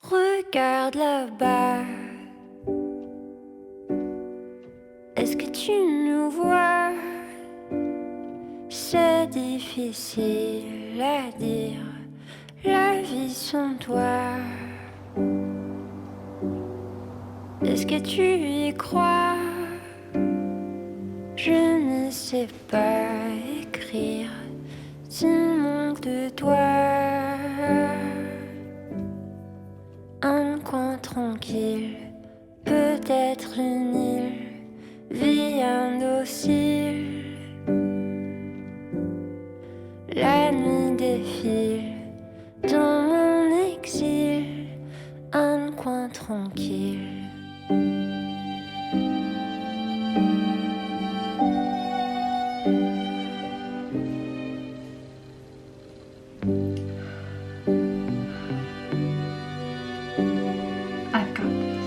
Regarde là-bas. Est-ce que tu nous vois? C'est difficile à dire, la vie sans toi. Est-ce que tu y crois? Je ne sais pas écrire s'il manque de toi. Un coin tranquille, peut-être une île, vie indocile. La nuit défile dans mon exil, un coin tranquille. I've got this.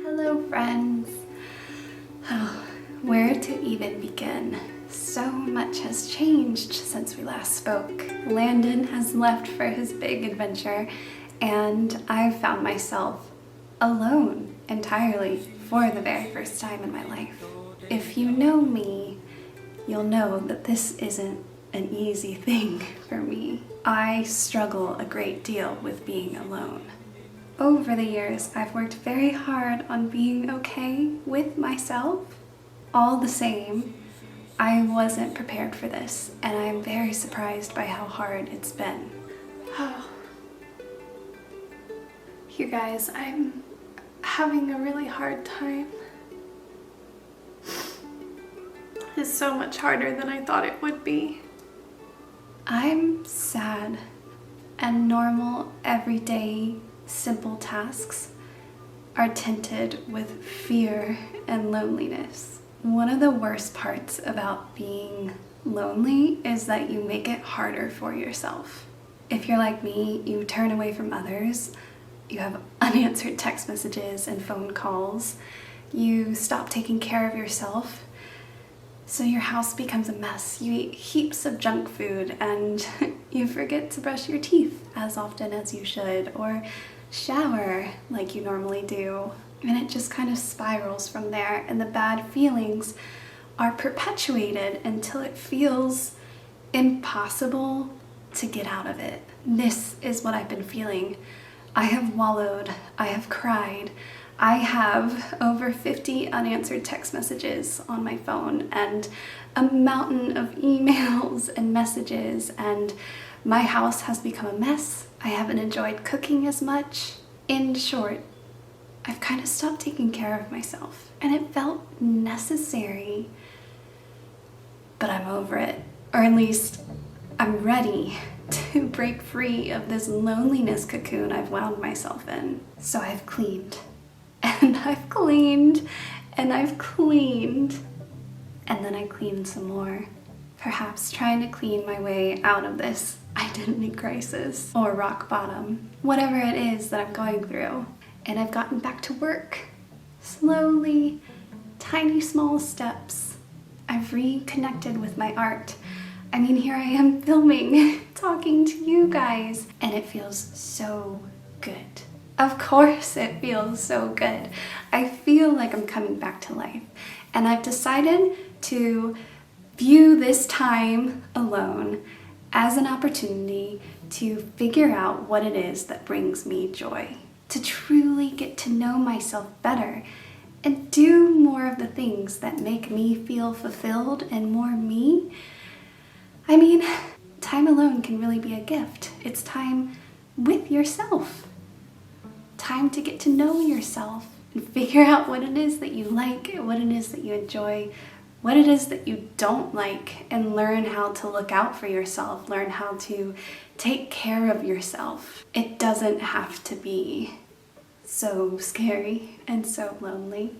Hello, friends. Oh, where to even begin? So much has changed since we last spoke. Landon has left for his big adventure, and I've found myself alone entirely for the very first time in my life. If you know me, you'll know that this isn't an easy thing for me. I struggle a great deal with being alone. Over the years, I've worked very hard on being okay with myself. All the same, I wasn't prepared for this, and I'm very surprised by how hard it's been. You guys, I'm having a really hard time. It's so much harder than I thought it would be. I'm sad, and normal, everyday, simple tasks are tinted with fear and loneliness. One of the worst parts about being lonely is that you make it harder for yourself. If you're like me, you turn away from others, you have unanswered text messages and phone calls, you stop taking care of yourself, so your house becomes a mess. You eat heaps of junk food and you forget to brush your teeth as often as you should, or shower like you normally do. And it just kind of spirals from there, and the bad feelings are perpetuated until it feels impossible to get out of it. This is what I've been feeling. I have wallowed, I have cried, I have over 50 unanswered text messages on my phone and a mountain of emails and messages, and my house has become a mess. I haven't enjoyed cooking as much. In short, I've kind of stopped taking care of myself, and it felt necessary, but I'm over it. Or at least I'm ready to break free of this loneliness cocoon I've wound myself in. So I've cleaned, and I've cleaned, and I've cleaned, and then I cleaned some more. Perhaps trying to clean my way out of this identity crisis or rock bottom, whatever it is that I'm going through. And I've gotten back to work. Slowly, tiny small steps. I've reconnected with my art. I mean, here I am filming, talking to you guys, and it feels so good. Of course it feels so good. I feel like I'm coming back to life, and I've decided to view this time alone as an opportunity to figure out what it is that brings me joy, to truly get to know myself better and do more of the things that make me feel fulfilled and more me. I mean, time alone can really be a gift. It's time with yourself. Time to get to know yourself and figure out what it is that you like, what it is that you enjoy, what it is that you don't like, and learn how to look out for yourself, learn how to take care of yourself. It doesn't have to be so scary and so lonely,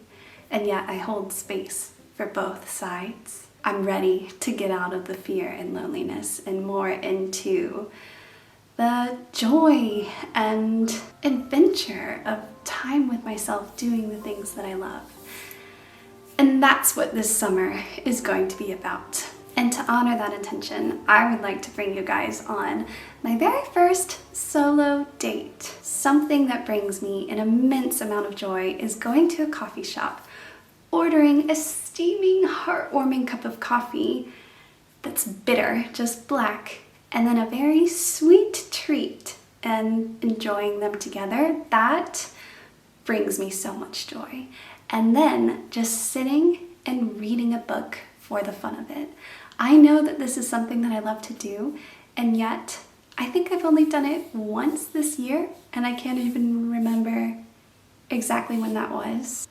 and yet I hold space for both sides. I'm ready to get out of the fear and loneliness and more into the joy and adventure of time with myself doing the things that I love. And that's what this summer is going to be about. And to honor that intention, I would like to bring you guys on my very first solo date. Something that brings me an immense amount of joy is going to a coffee shop, ordering a steaming, heartwarming cup of coffee that's bitter, just black, and then a very sweet treat and enjoying them together. That brings me so much joy. And then just sitting and reading a book for the fun of it. I know that this is something that I love to do, and yet I think I've only done it once this year, and I can't even remember exactly when that was.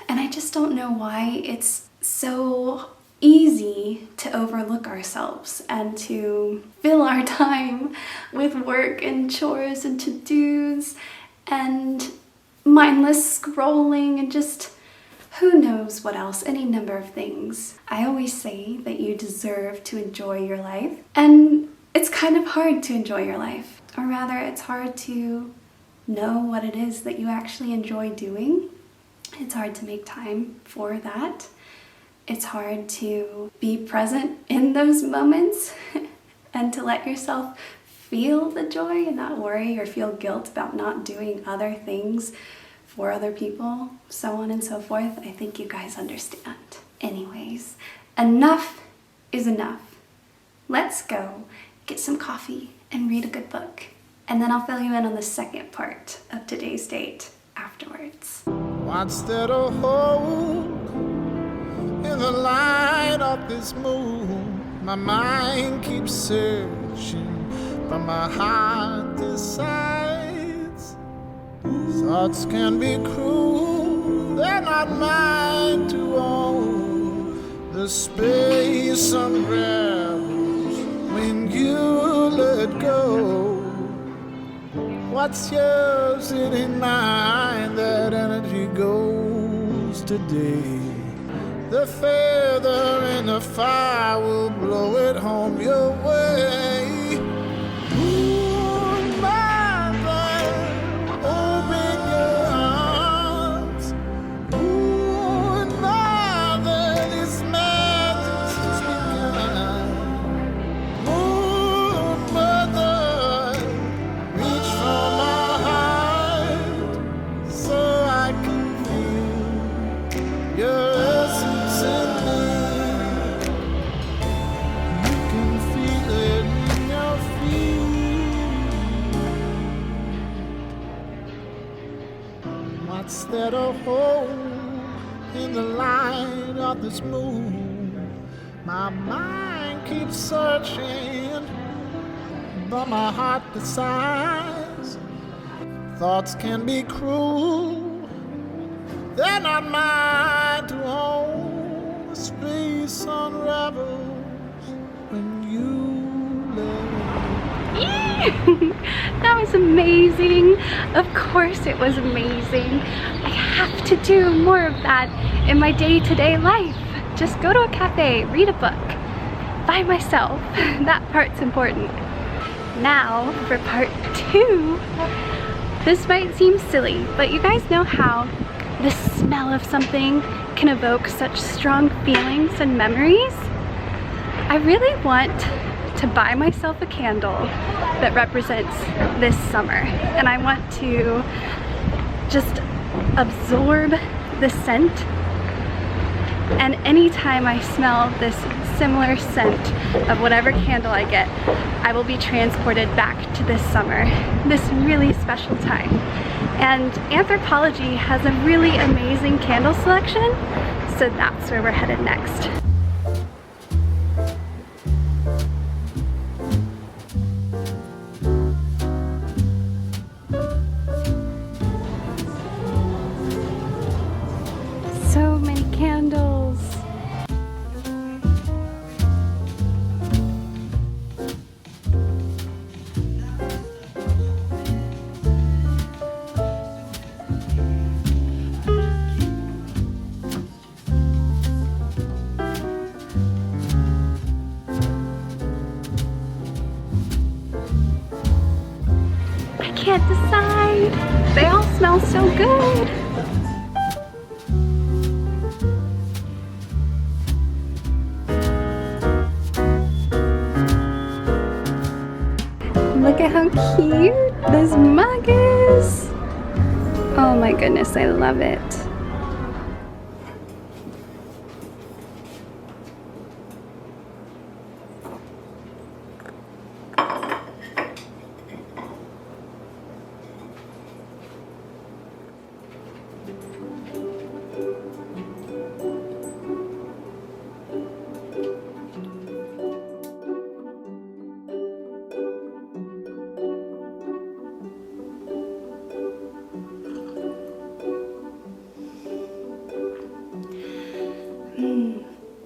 And I just don't know why it's so easy to overlook ourselves and to fill our time with work and chores and to-dos and mindless scrolling and just who knows what else, any number of things. I always say that you deserve to enjoy your life, and it's kind of hard to enjoy your life, or rather it's hard to know what it is that you actually enjoy doing. It's hard to make time for that. It's hard to be present in those moments and to let yourself feel the joy and not worry or feel guilt about not doing other things for other people, so on and so forth. I think you guys understand. Anyways, enough is enough. Let's go get some coffee and read a good book. And then I'll fill you in on the second part of today's date afterwards. What's there to hold in the light of this moon? My mind keeps searching, but my heart decides. Thoughts can be cruel, they're not mine to own. The space unravels when you let go. What's yours, it ain't mine, that energy goes today. The feather in the fire will blow it home your way. What's there to hold in the light of this moon? My mind keeps searching, but my heart decides. Thoughts can be cruel, they're not mine to own. The space unravels when you let. That was amazing. Of course it was amazing. I have to do more of that in my day-to-day life. Just go to a cafe, read a book by myself. That part's important. Now for part 2. This might seem silly, but you guys know how the smell of something can evoke such strong feelings and memories? I really want to buy myself a candle that represents this summer, and I want to just absorb the scent, and anytime I smell this similar scent of whatever candle I get, I will be transported back to this summer, this really special time. And Anthropologie has a really amazing candle selection, so that's where we're headed next. So many candles. I can't decide. They all smell so good. at how cute this mug is. Oh my goodness, I love it.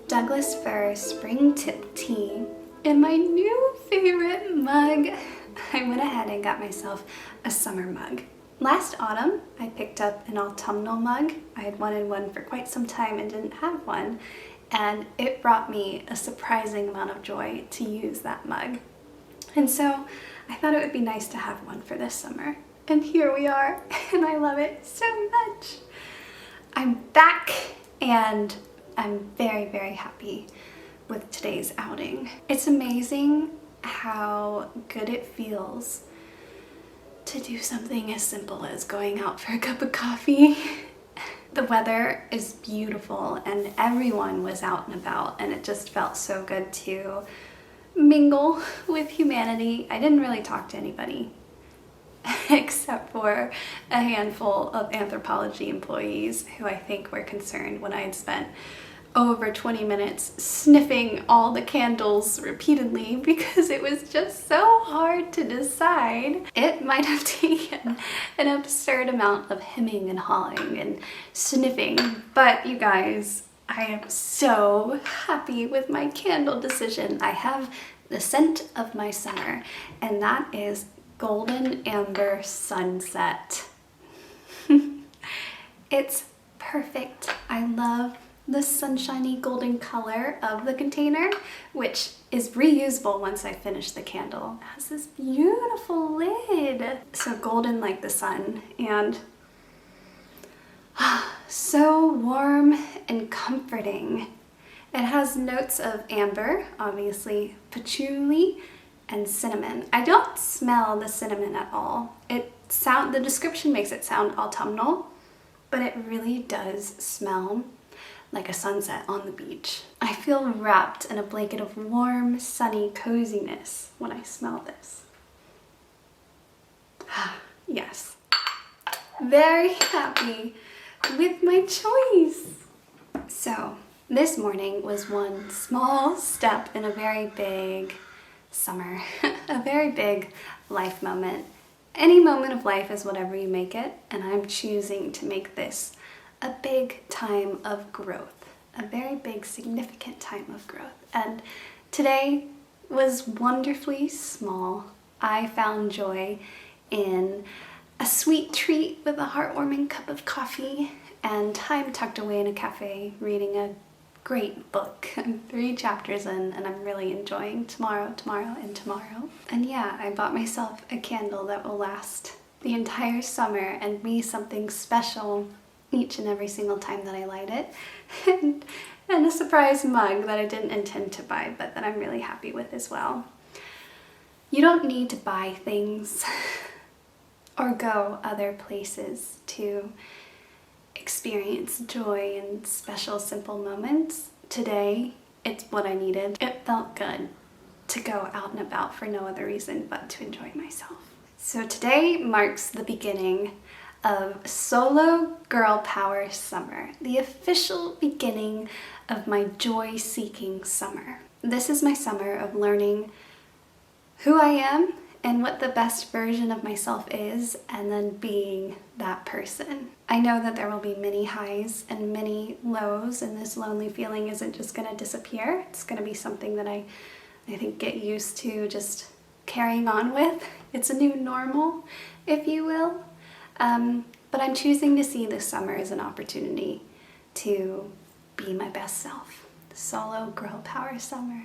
Douglas fir spring tip tea in my new favorite mug. I went ahead and got myself a summer mug. Last autumn, I picked up an autumnal mug. I had wanted one for quite some time and didn't have one, and it brought me a surprising amount of joy to use that mug. And so I thought it would be nice to have one for this summer. And here we are, and I love it so much. I'm back, and I'm very, very happy with today's outing. It's amazing how good it feels to do something as simple as going out for a cup of coffee. The weather is beautiful and everyone was out and about, and it just felt so good to mingle with humanity. I didn't really talk to anybody except for a handful of anthropology employees who I think were concerned when I had spent over 20 minutes sniffing all the candles repeatedly because it was just so hard to decide. It might have taken an absurd amount of hemming and hawing and sniffing, but you guys, I am so happy with my candle decision. I have the scent of my summer, and that is Golden Amber Sunset. It's perfect. I love the sunshiny golden color of the container, which is reusable once I finish the candle. It has this beautiful lid. So golden like the sun, and so warm and comforting. It has notes of amber, obviously patchouli, and cinnamon. I don't smell the cinnamon at all. The description makes it sound autumnal, but it really does smell like a sunset on the beach. I feel wrapped in a blanket of warm, sunny coziness when I smell this. Yes. Very happy with my choice. So, this morning was one small step in a very big summer, a very big life moment. Any moment of life is whatever you make it, and I'm choosing to make this a big time of growth, a very big, significant time of growth. And today was wonderfully small. I found joy in a sweet treat with a heartwarming cup of coffee and time tucked away in a cafe reading a great book. I'm 3 chapters in and I'm really enjoying tomorrow, and tomorrow. And yeah, I bought myself a candle that will last the entire summer and be something special each and every single time that I light it. And a surprise mug that I didn't intend to buy, but that I'm really happy with as well. You don't need to buy things or go other places to experience joy and special, simple moments. Today, it's what I needed. It felt good to go out and about for no other reason but to enjoy myself. So today marks the beginning of Solo Girl Power Summer, the official beginning of my joy-seeking summer. This is my summer of learning who I am and what the best version of myself is, and then being that person. I know that there will be many highs and many lows, and this lonely feeling isn't just gonna disappear. It's gonna be something that I think get used to just carrying on with. It's a new normal, if you will. But I'm choosing to see this summer as an opportunity to be my best self. Solo Girl Power Summer.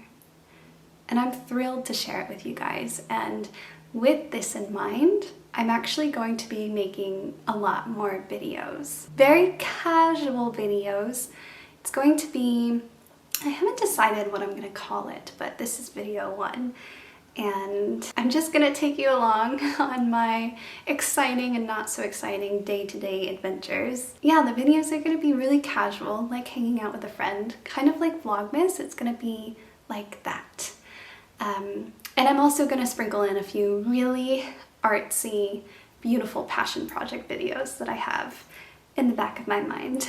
And I'm thrilled to share it with you guys. And with this in mind, I'm actually going to be making a lot more videos. Very casual videos. It's going to be, I haven't decided what I'm going to call it, but this is video 1. and I'm just gonna take you along on my exciting and not so exciting day-to-day adventures. Yeah, the videos are gonna be really casual, like hanging out with a friend, kind of like Vlogmas. It's gonna be like that. And I'm also gonna sprinkle in a few really artsy, beautiful passion project videos that I have in the back of my mind.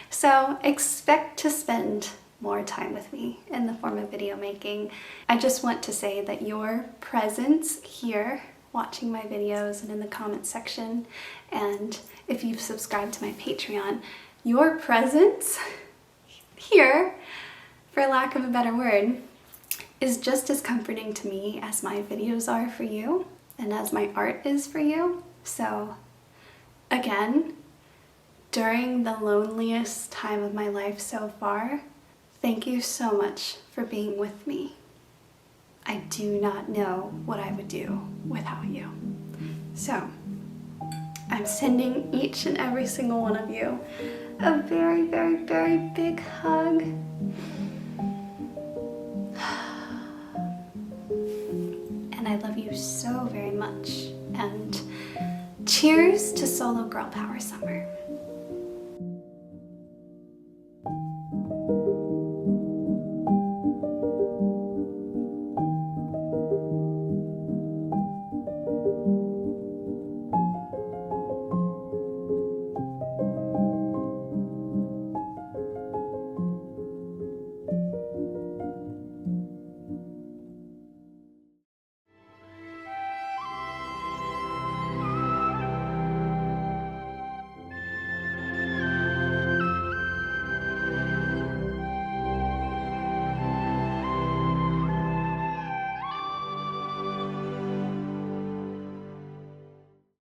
So expect to spend more time with me in the form of video making. I just want to say that your presence here, watching my videos and in the comments section, and if you've subscribed to my Patreon, your presence here, for lack of a better word, is just as comforting to me as my videos are for you and as my art is for you. So again, during the loneliest time of my life so far, thank you so much for being with me. I do not know what I would do without you. So I'm sending each and every single one of you a very, very, very big hug. And I love you so very much. And cheers to Solo Girl Power Summer.